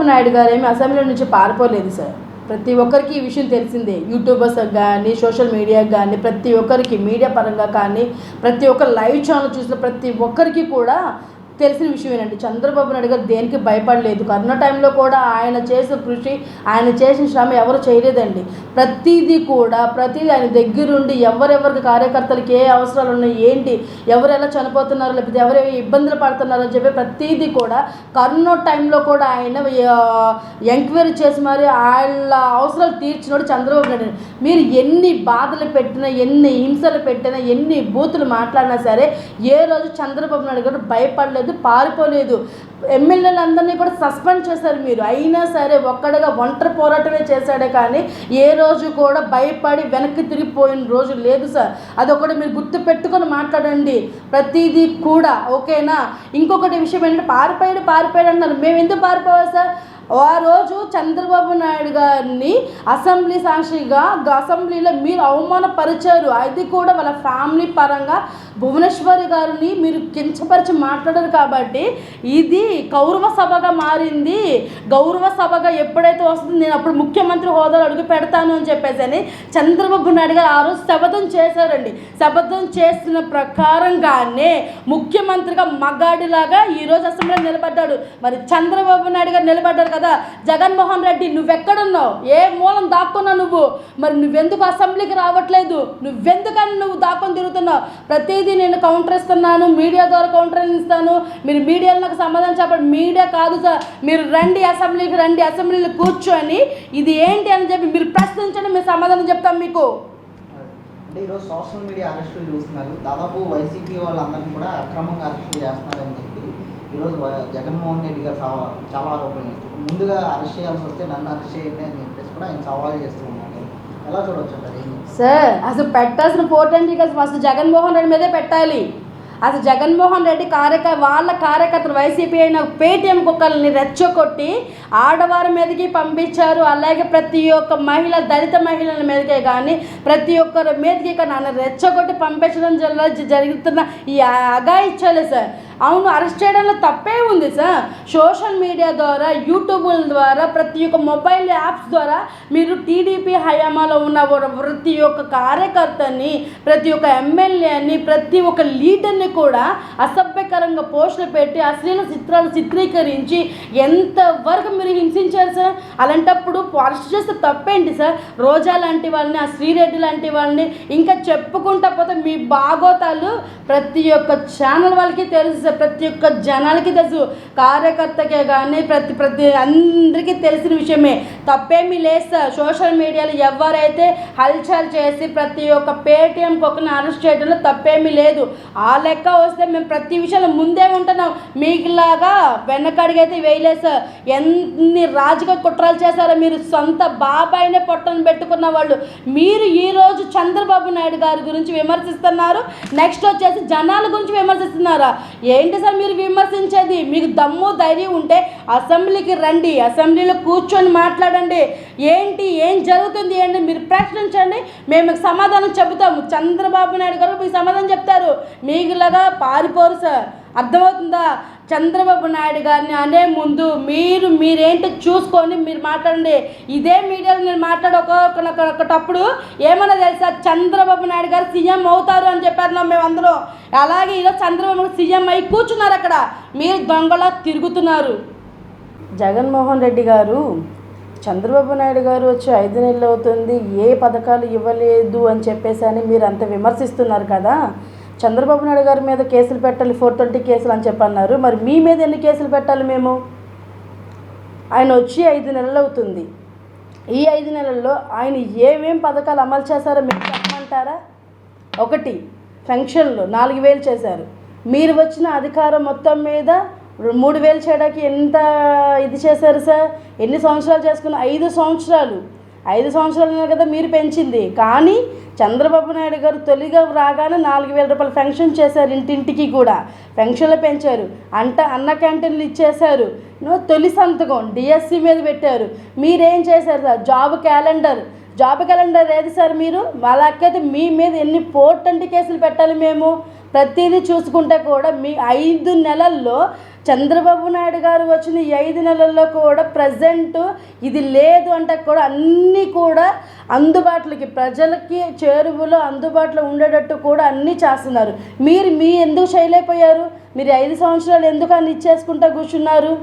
చంద్రబాబు నాయుడు గారు ఏమి అసెంబ్లీ నుంచి పారిపోలేదు సార్. ప్రతి ఒక్కరికి ఈ విషయం తెలిసిందే. యూట్యూబర్స్కి కానీ, సోషల్ మీడియాకి కానీ, ప్రతి ఒక్కరికి మీడియా పరంగా కానీ, ప్రతి ఒక్క లైవ్ ఛానల్ చూసిన ప్రతి ఒక్కరికి కూడా తెలిసిన విషయమేనండి. చంద్రబాబు నాయుడు గారు దేనికి భయపడలేదు. కరోనా టైంలో కూడా ఆయన చేసిన కృషి, ఆయన చేసిన శ్రమ ఎవరు చేయలేదండి. ప్రతిదీ ఆయన దగ్గరుండి ఎవరెవరికి కార్యకర్తలకి ఏ అవసరాలు ఉన్నాయి, ఏంటి, ఎవరు ఎలా చనిపోతున్నారు, లేకపోతే ఎవరు ఇబ్బందులు పడుతున్నారు అని చెప్పి ప్రతిదీ కూడా కరోనా టైంలో కూడా ఆయన ఎంక్వైరీ చేసి మరి వాళ్ళ అవసరాలు తీర్చినోడు చంద్రబాబు నాయుడు. మీరు ఎన్ని బాధలు పెట్టినా, ఎన్ని హింసలు పెట్టినా, ఎన్ని బూతులు మాట్లాడినా సరే ఏ రోజు చంద్రబాబు నాయుడు గారు భయపడలేదు, పారిపోలేదు. ఎమ్మెల్యేలందరినీ కూడా సస్పెండ్ చేశారు మీరు. అయినా సరే ఒక్కడిగా ఒంటరి పోరాటమే చేశాడే కానీ ఏ రోజు కూడా భయపడి వెనక్కి తిరిగిపోయిన రోజు లేదు సార్. అదొకటి మీరు గుర్తు పెట్టుకొని మాట్లాడండి ప్రతిదీ కూడా, ఓకేనా? ఇంకొకటి విషయం ఏంటంటే పారిపోయాడు అన్నారు. మేము ఎందుకు పారిపోవాలి సార్? ఆ రోజు చంద్రబాబు నాయుడు గారిని అసెంబ్లీ సాక్షిగా అసెంబ్లీలో మీరు అవమానపరిచారు. అది కూడా వాళ్ళ ఫ్యామిలీ పరంగా భువనేశ్వరి గారిని మీరు కించపరిచి మాట్లాడారు కాబట్టి ఇది గౌరవ సభగా మారింది. గౌరవ సభగా ఎప్పుడైతే వస్తుంది నేను అప్పుడు ముఖ్యమంత్రి హోదాలో అడుగు పెడతాను అని చెప్పేసి అని చంద్రబాబు నాయుడు గారు ఆ రోజు శపథం చేశారండి. శపథం చేసిన ప్రకారంగానే ముఖ్యమంత్రిగా మగాడిలాగా ఈరోజు అసెంబ్లీలో నిలబడ్డాడు. మరి చంద్రబాబు నాయుడు గారు నిలబడ్డారు కదా. జగన్మోహన్ రెడ్డి నువ్వెక్కడున్నావు? ఏ మూలం దాక్కున్నావు నువ్వు? మరి నువ్వెందుకు అసెంబ్లీకి రావట్లేదు? నువ్వెందుకని నువ్వు దాక్కుని తిరుగుతున్నావు? ప్రతిదీ నేను కౌంటర్ ఇస్తున్నాను, మీడియా ద్వారా కౌంటర్ ఇస్తాను. మీరు మీడియాలో నాకు సమాధానం చెప్పండి. మీడియా కాదు సార్, మీరు రండి, అసెంబ్లీకి రండి, అసెంబ్లీలో కూర్చొని ఇది ఏంటి అని చెప్పి మీరు ప్రశ్నించండి, మీరు సమాధానం చెప్తాం మీకు. అంటే ఈరోజు సోషల్ మీడియా అరెస్టులు చూస్తున్నారు. దాదాపు వైసీపీ వాళ్ళందరినీ కూడా అక్రమంగా అరెస్టులు చేస్తున్నారని చెప్పి ఈరోజు జగన్మోహన్ రెడ్డి గారు చాలా ఆరోపణలు. ముందుగా అరెస్ట్ చేయాల్సి వస్తే నన్ను అరెస్ట్ చేయండి అని చెప్పేసి కూడా ఆయన సవాల్ చేస్తూ ఉన్నారు. ఎలా చూడవచ్చు అంటారు సార్? అసలు పెట్టాల్సిన పోర్టెంట్ కదా ఫస్ట్ జగన్మోహన్ రెడ్డి మీదే పెట్టాలి. అసలు జగన్మోహన్ రెడ్డి వాళ్ళ కార్యకర్తలు వైసీపీ అయిన పేటీఎం కుక్కల్ని రెచ్చగొట్టి ఆడవారి మీదకి పంపించారు. అలాగే ప్రతి ఒక్క మహిళ, దళిత మహిళల మీదకే కానీ ప్రతి ఒక్కరి మీదకి కానీ రెచ్చగొట్టి పంపించడం జరుగుతున్న ఈ అఘాయిత్యాలే సార్. అవును, అరెస్ట్ చేయడంలో తప్పే ఉంది సార్. సోషల్ మీడియా ద్వారా, యూట్యూబ్ల ద్వారా, ప్రతి ఒక్క మొబైల్ యాప్స్ ద్వారా మీరు టీడీపీ హయాంలో ఉన్న ప్రతి ఒక్క కార్యకర్తని, ప్రతి ఒక్క ఎమ్మెల్యేని, ప్రతి ఒక్క లీడర్ని కూడా అసభ్యకరంగా పోస్టులు పెట్టి అశ్లీల చిత్రాలు చిత్రీకరించి ఎంతవరకు మీరు హింసించారు సార్. అలాంటప్పుడు అరెస్ట్ చేస్తే తప్పేంటి సార్? రోజా లాంటి వాళ్ళని, ఆ శ్రీరెడ్డి లాంటి వాళ్ళని ఇంకా చెప్పుకుంటా పోతే మీ బాగోతాలు ప్రతి ఒక్క ఛానల్ వాళ్ళకి తెలుసు సార్, ప్రతి ఒక్క జనాలకి తెలుసు, కార్యకర్తకే కానీ ప్రతి అందరికీ తెలిసిన విషయమే. తప్పేమీ లేదు సార్. సోషల్ మీడియాలో ఎవరైతే హల్చల్ చేసి ప్రతి ఒక్క పేటీఎం కుక్కని అరెస్ట్ చేయడంలో తప్పేమీ లేదు. ఆ లెక్క వస్తే మేము ప్రతి విషయంలో ముందే ఉంటున్నాం. మీకులాగా వెనకడిగైతే వేయలేదు సార్. ఎన్ని రాజకీయ కుట్రలు చేశారో మీరు. సొంత బాబాయినే పొట్టను పెట్టుకున్న వాళ్ళు మీరు ఈరోజు చంద్రబాబు నాయుడు గారి గురించి విమర్శిస్తున్నారు. నెక్స్ట్ వచ్చేసి జనాల గురించి విమర్శిస్తున్నారా? ఏంటి సార్ మీరు విమర్శించేది? మీకు దమ్ము ధైర్యం ఉంటే అసెంబ్లీకి రండి, అసెంబ్లీలో కూర్చొని మాట్లాడండి. ఏం జరుగుతుంది ఏంటి మీరు ప్రశ్నించండి, మేము సమాధానం చెబుతాము. చంద్రబాబు నాయుడు గారు మీకు సమాధానం చెప్తారు. మీకులాగా పారిపోరు సార్. అర్థమవుతుందా? చంద్రబాబు నాయుడు గారిని అనే ముందు మీరేంటో చూసుకొని మీరు మాట్లాడండి. ఇదే మీడియాలో నేను ఒకటప్పుడు ఏమన్నా తెలుసా? చంద్రబాబు నాయుడు గారు సీఎం అవుతారు అని చెప్పారు మేమందరం. అలాగే ఈరోజు చంద్రబాబు సీఎం అయి కూర్చున్నారు అక్కడ. మీరు దొంగలా తిరుగుతున్నారు. జగన్మోహన్ రెడ్డి గారు, చంద్రబాబు నాయుడు గారు వచ్చి 5 నెలలు అవుతుంది, ఏ పథకాలు ఇవ్వలేదు అని చెప్పేసి అని మీరు అంత విమర్శిస్తున్నారు కదా. చంద్రబాబు నాయుడు గారి మీద కేసులు పెట్టాలి, 420 కేసులు అని చెప్పన్నారు. మరి మీ మీద ఎన్ని కేసులు పెట్టాలి మేము? ఆయన వచ్చి 5 నెలలు అవుతుంది. ఈ 5 నెలల్లో ఆయన ఏమేం పథకాలు అమలు చేశారో మీరు చెప్పమంటారా? 1, పెన్షన్లు 4,000 చేశారు. మీరు వచ్చిన అధికారం మొత్తం మీద 3,000 చేయడానికి ఎంత ఇది చేశారు సార్? ఎన్ని సంవత్సరాలు చేసుకున్న? 5 సంవత్సరాలు. 5 సంవత్సరాలు కదా మీరు పెంచింది. కానీ చంద్రబాబు నాయుడు గారు తొలిగా రాగానే 4,000 రూపాయలు పెన్షన్ చేశారు. ఇంటింటికి కూడా పెన్షన్లు పెంచారు. అన్న క్యాంటీన్లు ఇచ్చేశారు. తొలి సంతకం డిఎస్సి మీద పెట్టారు. మీరేం చేశారు సార్? జాబ్ క్యాలెండర్ ఏది సార్? మీరు వాళ్ళకైతే మీ మీద ఎన్ని 420 కేసులు పెట్టాలి మేము? ప్రతిదీ చూసుకుంటే కూడా మీ 5 నెలల్లో చంద్రబాబు నాయుడు గారు వచ్చిన ఈ 5 నెలల్లో కూడా ప్రజెంట్ ఇది లేదు అంటే కూడా అన్నీ కూడా అందుబాటులోకి ప్రజలకి చేరువలో అందుబాటులో ఉండేటట్టు కూడా అన్నీ చేస్తున్నారు. మీరు ఎందుకు చేయలేకపోయారు? మీరు 5 సంవత్సరాలు ఎందుకు అన్ని ఇచ్చేసుకుంటూ కూర్చున్నారు?